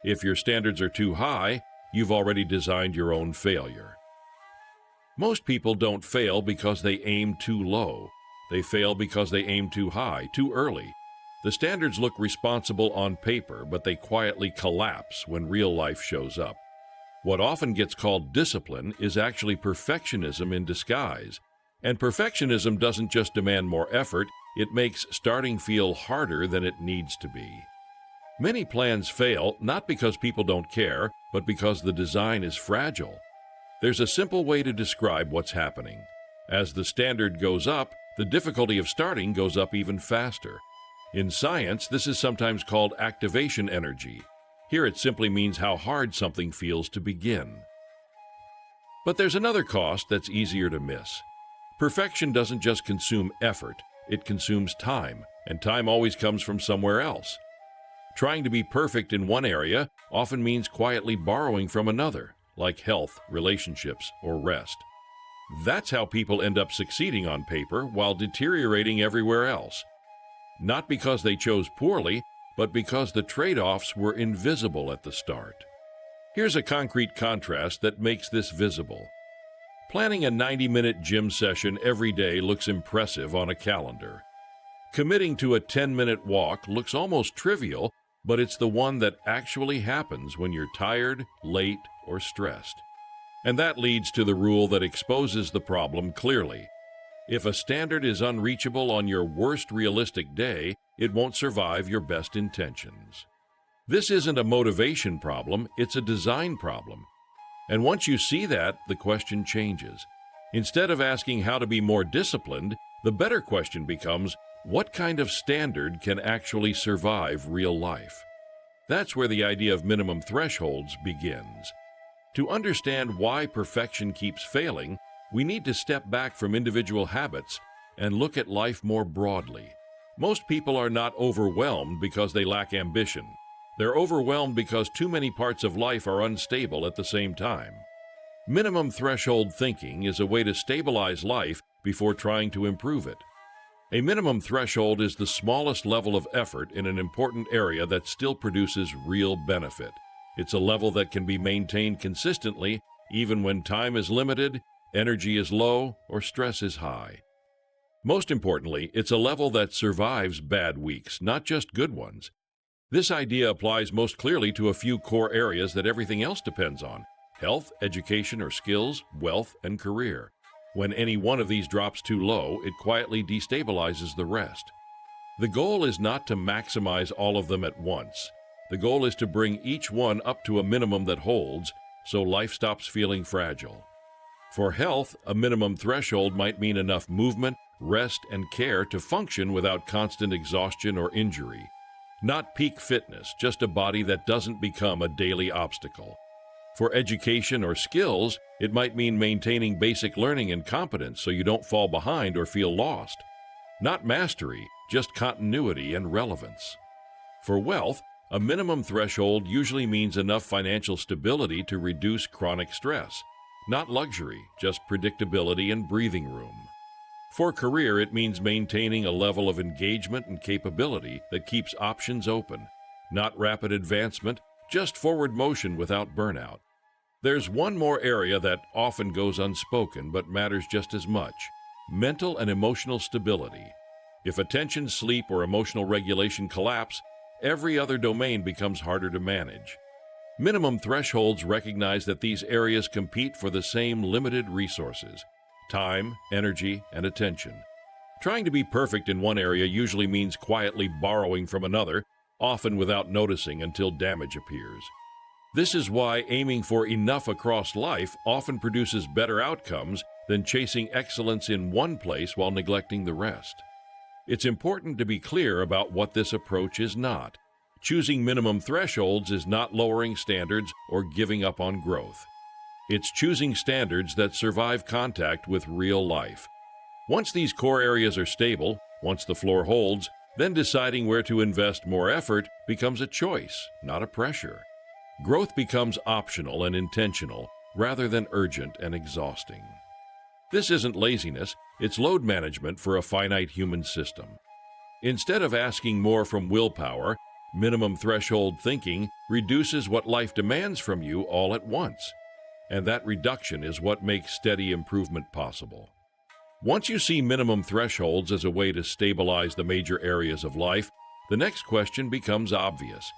If your standards are too high, you've already designed your own failure. Most people don't fail because they aim too low. They fail because they aim too high, too early. The standards look responsible on paper, but they quietly collapse when real life shows up. What often gets called discipline is actually perfectionism in disguise. And perfectionism doesn't just demand more effort, it makes starting feel harder than it needs to be. Many plans fail not because people don't care, but because the design is fragile. There's a simple way to describe what's happening. As the standard goes up, the difficulty of starting goes up even faster. In science, this is sometimes called activation energy. Here it simply means how hard something feels to begin. But there's another cost that's easier to miss. Perfection doesn't just consume effort, it consumes time, and time always comes from somewhere else. Trying to be perfect in one area often means quietly borrowing from another, like health, relationships, or rest. That's how people end up succeeding on paper while deteriorating everywhere else. Not because they chose poorly, but because the trade-offs were invisible at the start. Here's a concrete contrast that makes this visible. Planning a 90-minute gym session every day looks impressive on a calendar. Committing to a 10-minute walk looks almost trivial, but it's the one that actually happens when you're tired, late, or stressed. And that leads to the rule that exposes the problem clearly. If a standard is unreachable on your worst realistic day, it won't survive your best intentions. This isn't a motivation problem, it's a design problem. And once you see that, the question changes. Instead of asking how to be more disciplined, the better question becomes, what kind of standard can actually survive real life? That's where the idea of minimum thresholds begins. To understand why perfection keeps failing, we need to step back from individual habits and look at life more broadly. Most people are not overwhelmed because they lack ambition. They're overwhelmed because too many parts of life are unstable at the same time. Minimum threshold thinking is a way to stabilize life before trying to improve it. A minimum threshold is the smallest level of effort in an important area that still produces real benefit. It's a level that can be maintained consistently even when time is limited, energy is low, or stress is high. Most importantly, it's a level that survives bad weeks, not just good ones. This idea applies most clearly to a few core areas that everything else depends on: health, education or skills, wealth, and career. When any one of these drops too low, it quietly destabilizes the rest. The goal is not to maximize all of them at once. The goal is to bring each one up to a minimum that holds, so life stops feeling fragile. For health, a minimum threshold might mean enough movement, rest, and care to function without constant exhaustion or injury. Not peak fitness, just a body that doesn't become a daily obstacle. For education or skills, it might mean maintaining basic learning and competence so you don't fall behind or feel lost. Not mastery, just continuity and relevance. For wealth, a minimum threshold usually means enough financial stability to reduce chronic stress. Not luxury, just predictability and breathing room. For career, it means maintaining a level of engagement and capability that keeps options open. Not rapid advancement, just forward motion without burnout. There's one more area that often goes unspoken but matters just as much: mental and emotional stability. If attention, sleep, or emotional regulation collapse, every other domain becomes harder to manage. Minimum thresholds recognize that these areas compete for the same limited resources: time, energy, and attention. Trying to be perfect in one area usually means quietly borrowing from another, often without noticing until damage appears. This is why aiming for enough across life often produces better outcomes than chasing excellence in one place while neglecting the rest. It's important to be clear about what this approach is not. Choosing minimum thresholds is not lowering standards or giving up on growth. It's choosing standards that survive contact with real life. Once these core areas are stable, once the floor holds, then deciding where to invest more effort becomes a choice, not a pressure. Growth becomes optional and intentional, rather than urgent and exhausting. This isn't laziness, it's load management for a finite human system. Instead of asking more from willpower, Minimum threshold thinking reduces what life demands from you all at once, and that reduction is what makes steady improvement possible. Once you see minimum thresholds as a way to stabilize the major areas of life, the next question becomes obvious.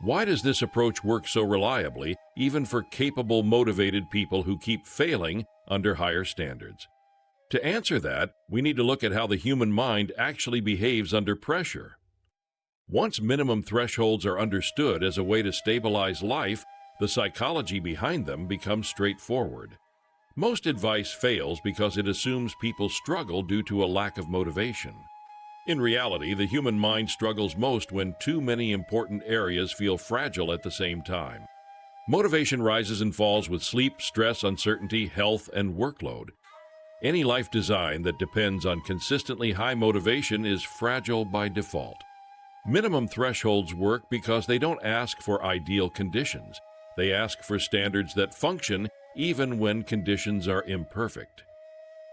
Why does this approach work so reliably, even for capable, motivated people who keep failing under higher standards? To answer that, we need to look at how the human mind actually behaves under pressure. Once minimum thresholds are understood as a way to stabilize life, the psychology behind them becomes straightforward. Most advice fails because it assumes people struggle due to a lack of motivation. In reality, the human mind struggles most when too many important areas feel fragile at the same time. Motivation rises and falls with sleep, stress, uncertainty, health, and workload. Any life design that depends on consistently high motivation is fragile by default. Minimum thresholds work because they don't ask for ideal conditions. They ask for standards that function even when conditions are imperfect.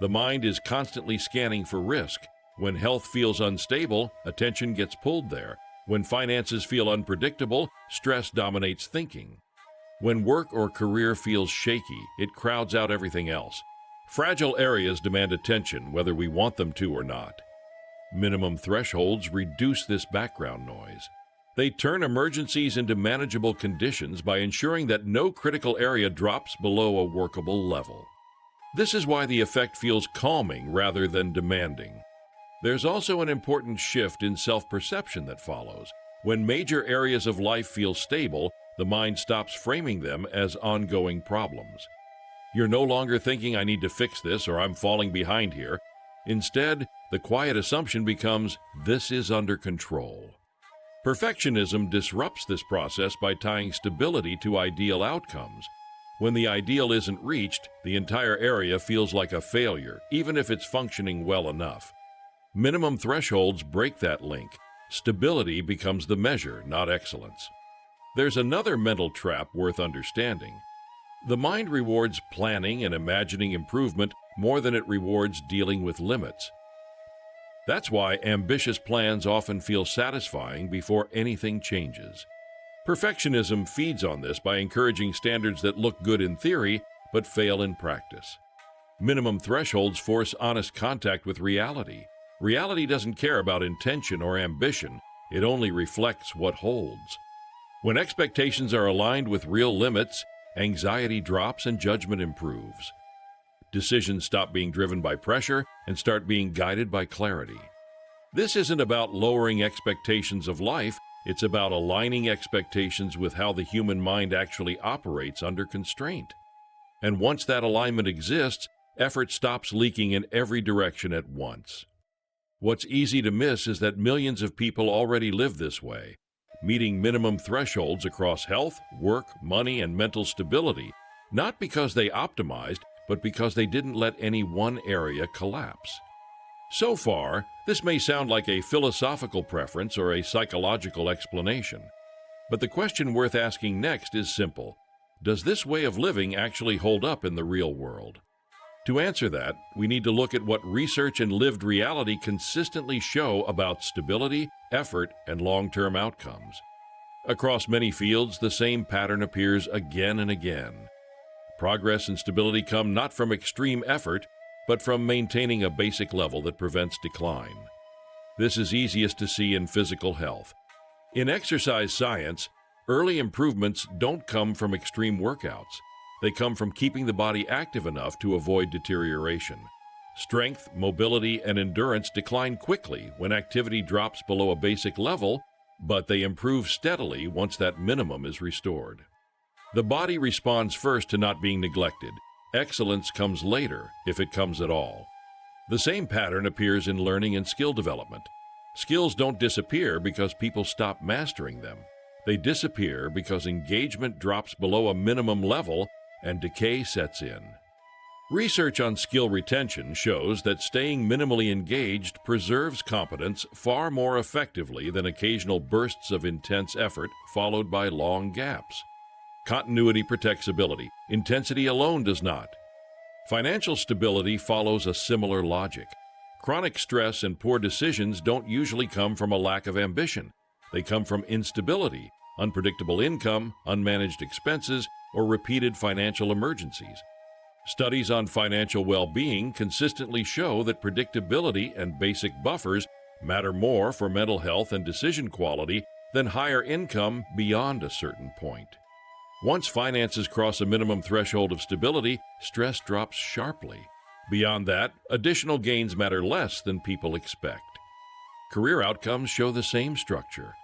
The mind is constantly scanning for risk. When health feels unstable, attention gets pulled there. When finances feel unpredictable, stress dominates thinking. When work or career feels shaky, it crowds out everything else. Fragile areas demand attention whether we want them to or not. Minimum thresholds reduce this background noise. They turn emergencies into manageable conditions by ensuring that no critical area drops below a workable level. This is why the effect feels calming rather than demanding. There's also an important shift in self-perception that follows. When major areas of life feel stable, the mind stops framing them as ongoing problems. You're no longer thinking, "I need to fix this," or "I'm falling behind here." Instead, the quiet assumption becomes, "This is under control." Perfectionism disrupts this process by tying stability to ideal outcomes. When the ideal isn't reached, the entire area feels like a failure, even if it's functioning well enough. Minimum thresholds break that link. Stability becomes the measure, not excellence. There's another mental trap worth understanding. The mind rewards planning and imagining improvement more than it rewards dealing with limits. That's why ambitious plans often feel satisfying before anything changes. Perfectionism feeds on this by encouraging standards that look good in theory but fail in practice. Minimum thresholds force honest contact with reality. Reality doesn't care about intention or ambition, it only reflects what holds. When expectations are aligned with real limits, anxiety drops and judgment improves. Decisions stop being driven by pressure and start being guided by clarity. This isn't about lowering expectations of life, it's about aligning expectations with how the human mind actually operates under constraint. And once that alignment exists, effort stops leaking in every direction at once. What's easy to miss is that millions of people already live this way, meeting minimum thresholds across health, work, money, and mental stability, not because they optimized, but because they didn't let any one area collapse. So far, this may sound like a philosophical preference or a psychological explanation. But the question worth asking next is simple. Does this way of living actually hold up in the real world? To answer that, we need to look at what research and lived reality consistently show about stability, effort, and long-term outcomes. Across many fields, the same pattern appears again and again. Progress and stability come not from extreme effort, but from maintaining a basic level that prevents decline. This is easiest to see in physical health. In exercise science, early improvements don't come from extreme workouts. They come from keeping the body active enough to avoid deterioration. Strength, mobility, and endurance decline quickly when activity drops below a basic level, but they improve steadily once that minimum is restored. The body responds first to not being neglected. Excellence comes later, if it comes at all. The same pattern appears in learning and skill development. Skills don't disappear because people stop mastering them. They disappear because engagement drops below a minimum level and decay sets in. Research on skill retention shows that staying minimally engaged preserves competence far more effectively than occasional bursts of intense effort followed by long gaps. Continuity protects ability. Intensity alone does not. Financial stability follows a similar logic. Chronic stress and poor decisions don't usually come from a lack of ambition. They come from instability, unpredictable income, unmanaged expenses, or repeated financial emergencies. Studies on financial well-being consistently show that predictability and basic buffers matter more for mental health and decision quality than higher income beyond a certain point. Once finances cross a minimum threshold of stability, stress drops sharply. Beyond that, additional gains matter less than people expect. Career outcomes show the same structure.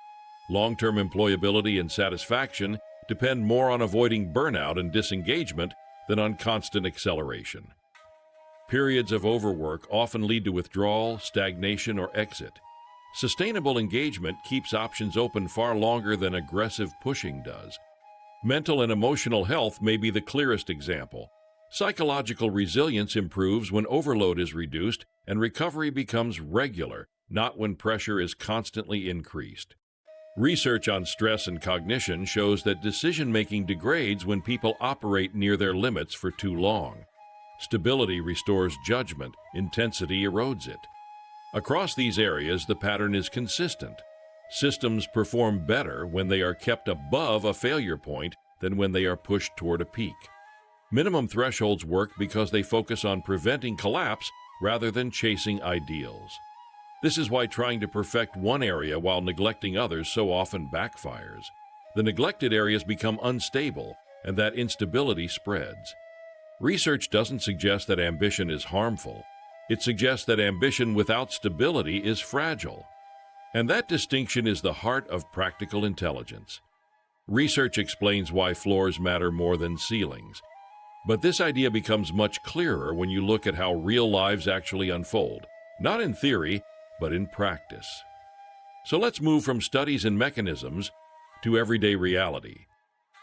Long-term employability and satisfaction depend more on avoiding burnout and disengagement than on constant acceleration. Periods of overwork often lead to withdrawal, stagnation, or exit. Sustainable engagement keeps options open far longer than aggressive pushing does. Mental and emotional health may be the clearest example. Psychological resilience improves when overload is reduced and recovery becomes regular, not when pressure is constantly increased. Research on stress and cognition shows that decision-making degrades when people operate near their limits for too long. Stability restores judgment, intensity erodes it. Across these areas, the pattern is consistent. Systems perform better when they are kept above a failure point than when they are pushed toward a peak. Minimum thresholds work because they focus on preventing collapse rather than chasing ideals. This is why trying to perfect one area while neglecting others so often backfires. The neglected areas become unstable, and that instability spreads. Research doesn't suggest that ambition is harmful. It suggests that ambition without stability is fragile. And that distinction is the heart of practical intelligence. Research explains why floors matter more than ceilings. But this idea becomes much clearer when you look at how real lives actually unfold, not in theory, but in practice. So let's move from studies and mechanisms to everyday reality.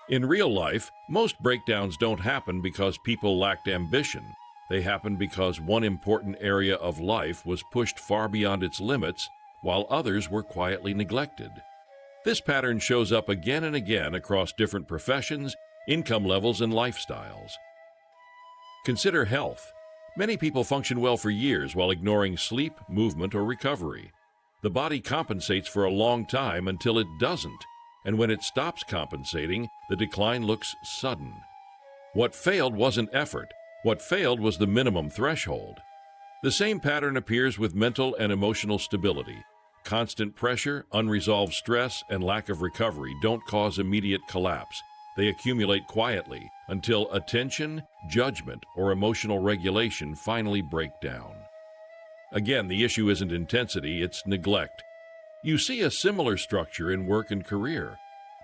In real life, most breakdowns don't happen because people lacked ambition. They happen because one important area of life was pushed far beyond its limits, while others were quietly neglected. This pattern shows up again and again across different professions, income levels, and lifestyles. Consider health. Many people function well for years while ignoring sleep, movement, or recovery. The body compensates for a long time until it doesn't, and when it stops compensating, the decline looks sudden. What failed wasn't effort. What failed was the minimum threshold. The same pattern appears with mental and emotional stability. Constant pressure, unresolved stress, and lack of recovery don't cause immediate collapse. They accumulate quietly until attention, judgment, or emotional regulation finally break down. Again, the issue isn't intensity, it's neglect. You see a similar structure in work and career.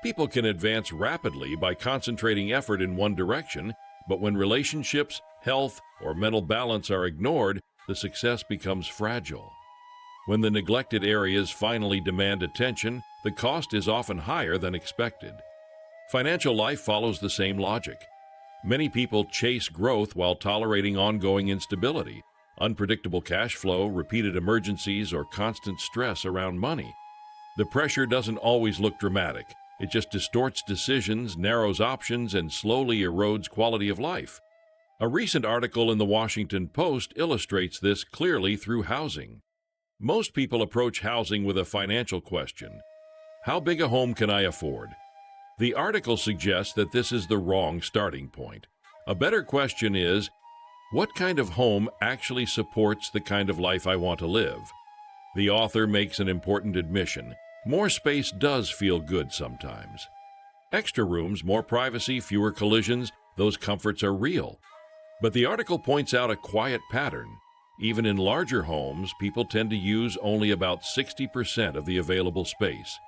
People can advance rapidly by concentrating effort in one direction, but when relationships, health, or mental balance are ignored, the success becomes fragile. When the neglected areas finally demand attention, the cost is often higher than expected. Financial life follows the same logic. Many people chase growth while tolerating ongoing instability, unpredictable cash flow, repeated emergencies, or constant stress around money. The pressure doesn't always look dramatic. It just distorts decisions, narrows options, and slowly erodes quality of life. A recent article in the Washington Post illustrates this clearly through housing. Most people approach housing with a financial question. How big a home can I afford? The article suggests that this is the wrong starting point. A better question is, what kind of home actually supports the kind of life I want to live? The author makes an important admission. More space does feel good sometimes. Extra rooms, more privacy, fewer collisions, those comforts are real. But the article points out a quiet pattern. Even in larger homes, people tend to use only about 60% of the available space.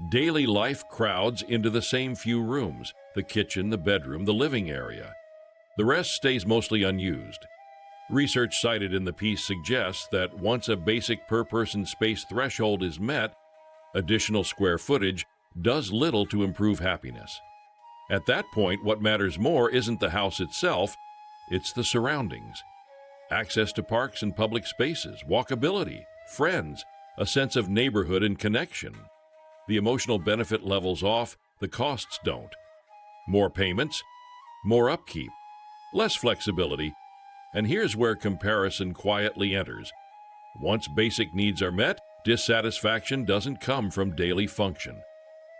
Daily life crowds into the same few rooms, the kitchen, the bedroom, the living area. The rest stays mostly unused. Research cited in the piece suggests that once a basic per-person space threshold is met, additional square footage does little to improve happiness. At that point, what matters more isn't the house itself, it's the surroundings. Access to parks and public spaces, walkability, friends, a sense of neighborhood and connection. The emotional benefit levels off, the costs don't. More payments, more upkeep, less flexibility, and here's where comparison quietly enters. Once basic needs are met, Dissatisfaction doesn't come from daily function.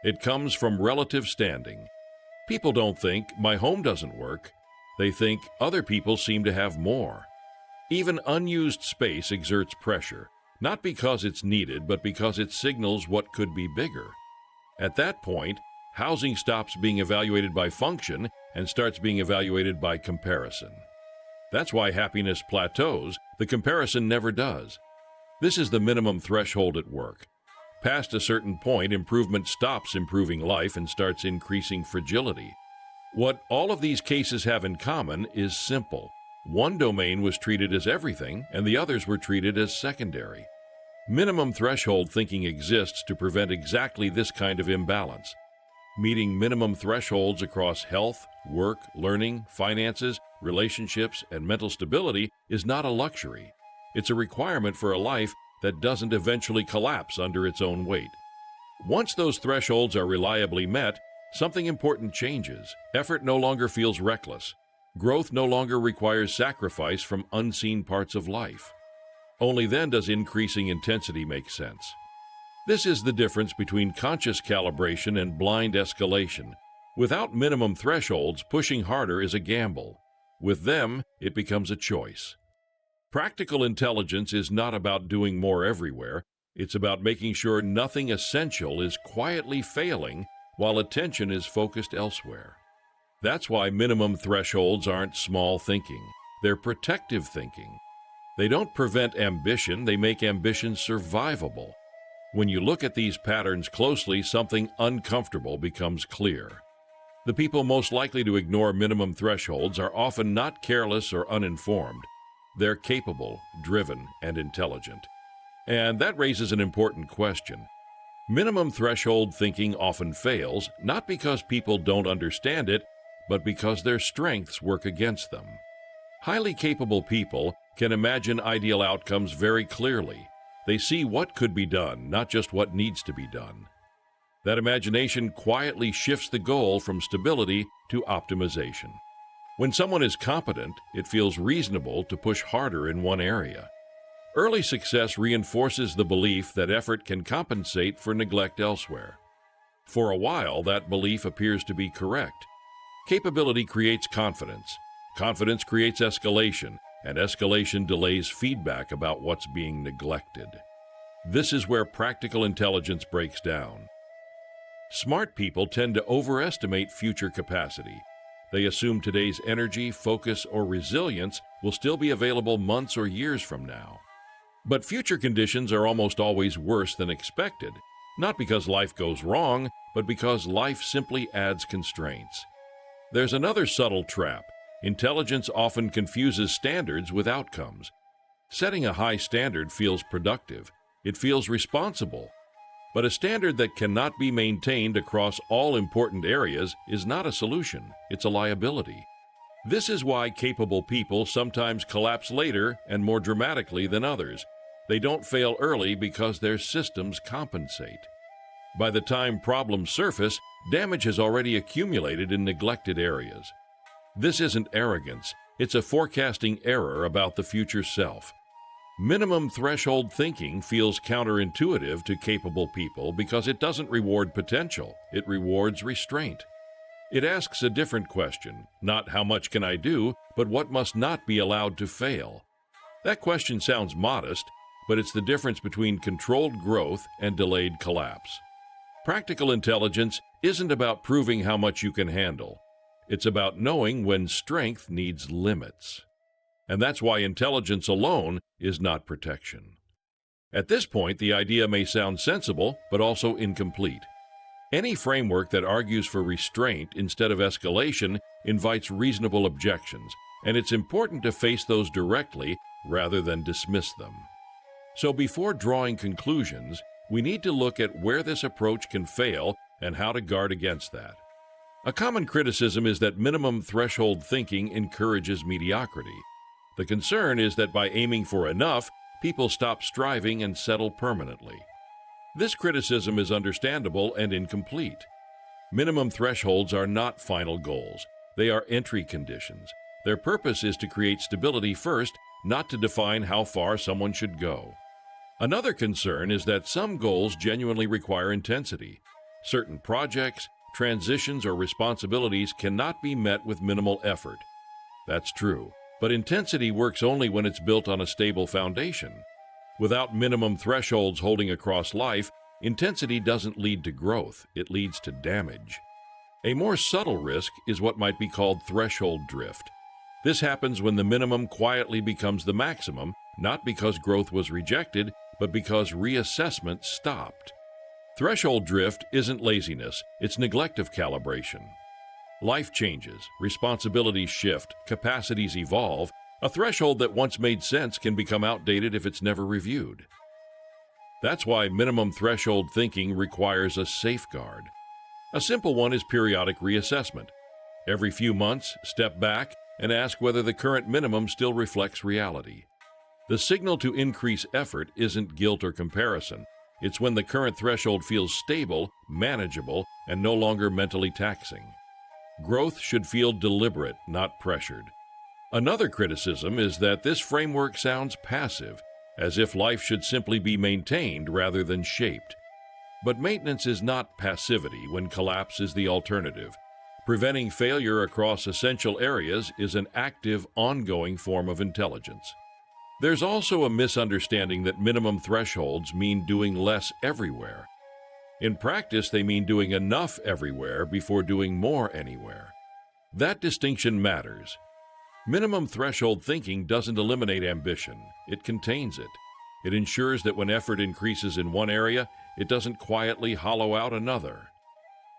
It comes from relative standing. People don't think, my home doesn't work. They think, other people seem to have more. Even unused space exerts pressure, not because it's needed, but because it signals what could be bigger. At that point, housing stops being evaluated by function and starts being evaluated by comparison. That's why happiness plateaus. The comparison never does. This is the minimum threshold at work. Past a certain point, improvement stops improving life and starts increasing fragility. What all of these cases have in common is simple. One domain was treated as everything, and the others were treated as secondary. Minimum threshold thinking exists to prevent exactly this kind of imbalance. Meeting minimum thresholds across health, work, learning, finances, relationships, and mental stability is not a luxury. It's a requirement for a life that doesn't eventually collapse under its own weight. Once those thresholds are reliably met, something important changes. Effort no longer feels reckless. Growth no longer requires sacrifice from unseen parts of life. Only then does increasing intensity make sense. This is the difference between conscious calibration and blind escalation. Without minimum thresholds, pushing harder is a gamble. With them, it becomes a choice. Practical intelligence is not about doing more everywhere. It's about making sure nothing essential is quietly failing while attention is focused elsewhere. That's why minimum thresholds aren't small thinking. They're protective thinking. They don't prevent ambition, they make ambition survivable. When you look at these patterns closely, something uncomfortable becomes clear. The people most likely to ignore minimum thresholds are often not careless or uninformed. They're capable, driven, and intelligent. And that raises an important question. Minimum threshold thinking often fails, not because people don't understand it, but because their strengths work against them. Highly capable people can imagine ideal outcomes very clearly. They see what could be done, not just what needs to be done. That imagination quietly shifts the goal from stability to optimization. When someone is competent, it feels reasonable to push harder in one area. Early success reinforces the belief that effort can compensate for neglect elsewhere. For a while, that belief appears to be correct. Capability creates confidence. Confidence creates escalation, and escalation delays feedback about what's being neglected. This is where practical intelligence breaks down. Smart people tend to overestimate future capacity. They assume today's energy, focus, or resilience will still be available months or years from now. But future conditions are almost always worse than expected, not because life goes wrong, but because life simply adds constraints. There's another subtle trap. Intelligence often confuses standards with outcomes. Setting a high standard feels productive. It feels responsible. But a standard that cannot be maintained across all important areas is not a solution, it's a liability. This is why capable people sometimes collapse later and more dramatically than others. They don't fail early because their systems compensate. By the time problems surface, damage has already accumulated in neglected areas. This isn't arrogance, it's a forecasting error about the future self. Minimum threshold thinking feels counterintuitive to capable people because it doesn't reward potential, it rewards restraint. It asks a different question, not how much can I do, but what must not be allowed to fail. That question sounds modest, but it's the difference between controlled growth and delayed collapse. Practical intelligence isn't about proving how much you can handle. It's about knowing when strength needs limits. And that's why intelligence alone is not protection. At this point, the idea may sound sensible, but also incomplete. Any framework that argues for restraint instead of escalation invites reasonable objections, and it's important to face those directly rather than dismiss them. So before drawing conclusions, we need to look at where this approach can fail and how to guard against that. A common criticism is that minimum threshold thinking encourages mediocrity. The concern is that by aiming for enough, people stop striving and settle permanently. This criticism is understandable and incomplete. Minimum thresholds are not final goals. They are entry conditions. Their purpose is to create stability first, not to define how far someone should go. Another concern is that some goals genuinely require intensity. Certain projects, transitions, or responsibilities cannot be met with minimal effort. That's true, but intensity works only when it's built on a stable foundation. Without minimum thresholds holding across life, intensity doesn't lead to growth, it leads to damage. A more subtle risk is what might be called threshold drift. This happens when the minimum quietly becomes the maximum, not because growth was rejected, but because reassessment stopped. Threshold drift isn't laziness, it's neglect of calibration. Life changes, responsibilities shift, capacities evolve. A threshold that once made sense can become outdated if it's never reviewed. That's why minimum threshold thinking requires a safeguard. A simple one is periodic reassessment. Every few months, step back and ask whether the current minimum still reflects reality. The signal to increase effort isn't guilt or comparison. It's when the current threshold feels stable, manageable, and no longer mentally taxing. Growth should feel deliberate, not pressured. Another criticism is that this framework sounds passive, as if life should simply be maintained rather than shaped. But maintenance is not passivity when collapse is the alternative. Preventing failure across essential areas is an active, ongoing form of intelligence. There's also a misunderstanding that minimum thresholds mean doing less everywhere. In practice, they mean doing enough everywhere before doing more anywhere. That distinction matters. Minimum threshold thinking doesn't eliminate ambition, it contains it. It ensures that when effort increases in one area, it doesn't quietly hollow out another.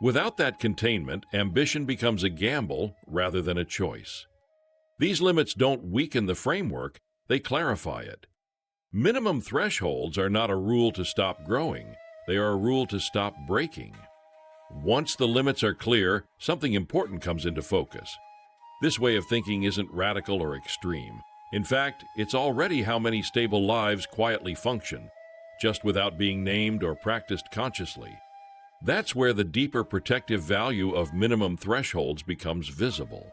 Without that containment, ambition becomes a gamble rather than a choice. These limits don't weaken the framework, they clarify it. Minimum thresholds are not a rule to stop growing, they are a rule to stop breaking. Once the limits are clear, something important comes into focus. This way of thinking isn't radical or extreme. In fact, it's already how many stable lives quietly function, just without being named or practiced consciously. That's where the deeper protective value of minimum thresholds becomes visible.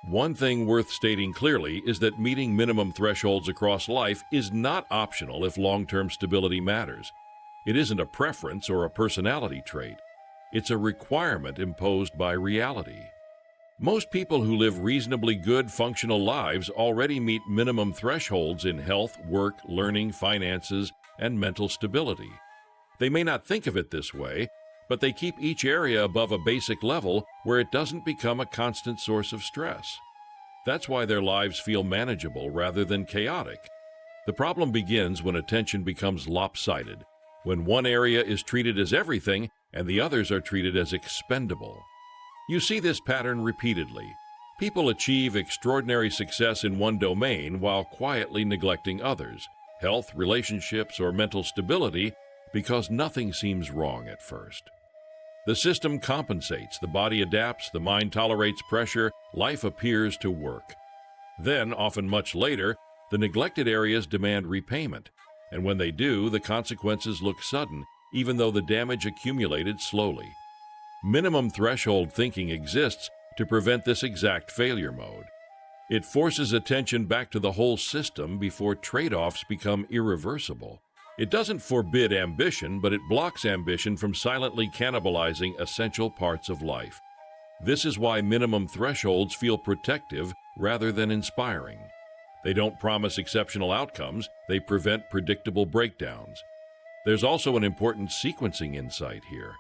One thing worth stating clearly is that meeting minimum thresholds across life is not optional if long-term stability matters. It isn't a preference or a personality trait. It's a requirement imposed by reality. Most people who live reasonably good, functional lives already meet minimum thresholds in health, work, learning, finances, and mental stability. They may not think of it this way, but they keep each area above a basic level where it doesn't become a constant source of stress. That's why their lives feel manageable rather than chaotic. The problem begins when attention becomes lopsided, when one area is treated as everything and the others are treated as expendable. You see this pattern repeatedly. People achieve extraordinary success in one domain while quietly neglecting others, health, relationships, or mental stability, because nothing seems wrong at first. The system compensates, the body adapts, the mind tolerates pressure, life appears to work. Then, often much later, the neglected areas demand repayment, and when they do, the consequences look sudden, even though the damage accumulated slowly. Minimum threshold thinking exists to prevent this exact failure mode. It forces attention back to the whole system before trade-offs become irreversible. It doesn't forbid ambition, but it blocks ambition from silently cannibalizing essential parts of life. This is why minimum thresholds feel protective rather than inspiring. They don't promise exceptional outcomes, they prevent predictable breakdowns. There's also an important sequencing insight here.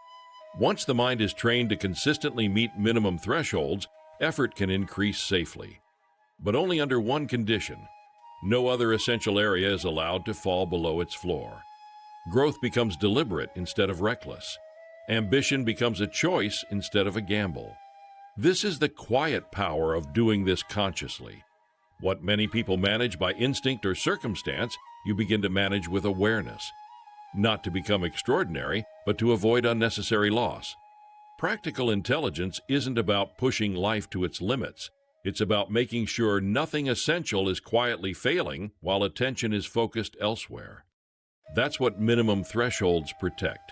Once the mind is trained to consistently meet minimum thresholds, effort can increase safely. But only under one condition. No other essential area is allowed to fall below its floor. Growth becomes deliberate instead of reckless. Ambition becomes a choice instead of a gamble. This is the quiet power of doing this consciously. What many people manage by instinct or circumstance, you begin to manage with awareness. Not to become extraordinary, but to avoid unnecessary loss. Practical intelligence isn't about pushing life to its limits. It's about making sure nothing essential is quietly failing while attention is focused elsewhere. That's what minimum thresholds protect.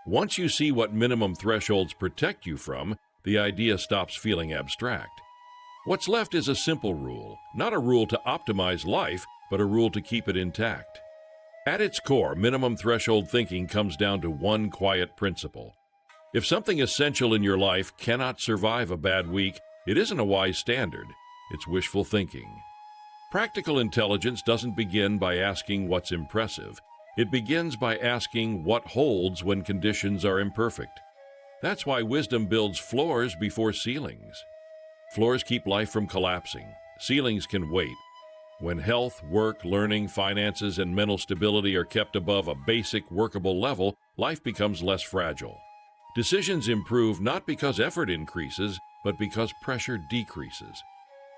Once you see what minimum thresholds protect you from, the idea stops feeling abstract. What's left is a simple rule, not a rule to optimize life, but a rule to keep it intact. At its core, minimum threshold thinking comes down to one quiet principle. If something essential in your life cannot survive a bad week, it isn't a wise standard. It's wishful thinking. Practical intelligence doesn't begin by asking what's impressive. It begins by asking what holds when conditions are imperfect. That's why wisdom builds floors before ceilings. Floors keep life from collapsing. Ceilings can wait. When health, work, learning, finances, and mental stability are kept above a basic, workable level, life becomes less fragile. Decisions improve not because effort increases, but because pressure decreases.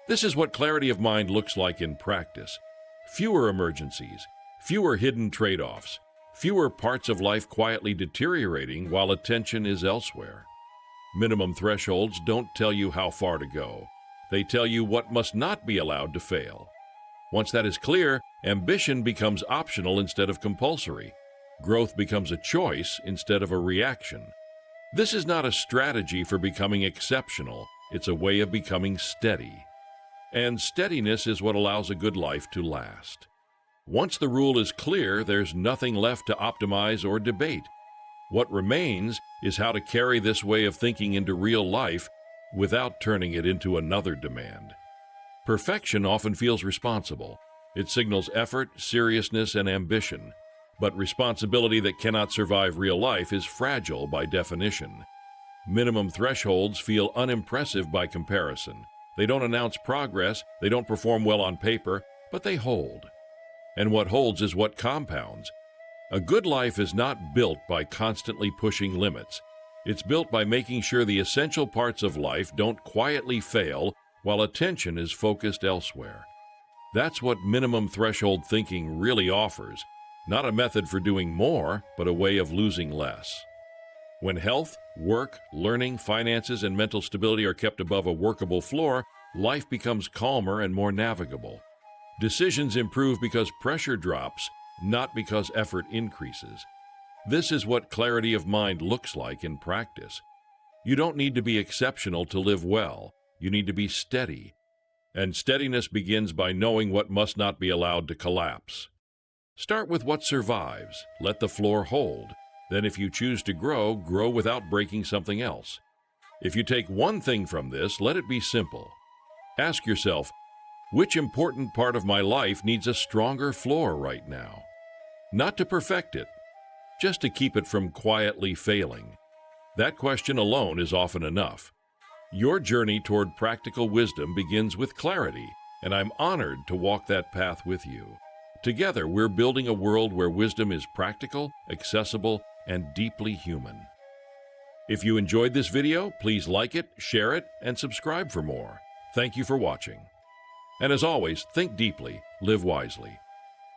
This is what clarity of mind looks like in practice. Fewer emergencies, fewer hidden trade-offs, fewer parts of life quietly deteriorating while attention is elsewhere. Minimum thresholds don't tell you how far to go. They tell you what must not be allowed to fail. Once that is clear, ambition becomes optional instead of compulsory. Growth becomes a choice instead of a reaction. This is not a strategy for becoming exceptional. It's a way of becoming steady. And steadiness is what allows a good life to last. Once the rule is clear, there's nothing left to optimize or debate. What remains is how to carry this way of thinking into real life without turning it into another demand. Perfection often feels responsible. It signals effort, seriousness, and ambition. But responsibility that cannot survive real life is fragile by definition. Minimum thresholds feel unimpressive by comparison. They don't announce progress, they don't perform well on paper, but they hold. And what holds is what compounds. A good life is not built by constantly pushing limits. It's built by making sure the essential parts of life don't quietly fail while attention is focused elsewhere. That's what minimum threshold thinking really offers. Not a method for doing more, but a way of losing less. When health, work, learning, finances, and mental stability are kept above a workable floor, life becomes calmer and more navigable. Decisions improve because pressure drops, not because effort increases. This is what clarity of mind looks like in practice. You don't need to be exceptional to live well. You need to be steady. And steadiness begins by knowing what must not be allowed to collapse. Start with what survives. Let the floor hold. Then if you choose to grow, grow without breaking something else. If you take one thing from this, let it be simple. Ask yourself, which important part of my life needs a stronger floor right now? Not to perfect it, just to keep it from quietly failing. That question alone is often enough. Your journey toward practical wisdom begins with clarity, and I'm honored to walk that path with you. Together, we're building a world where wisdom is practical, accessible, and deeply human. If you enjoyed this video, please like it, share it, and subscribe for more. Thank you for watching. And as always, think deeply, live wisely.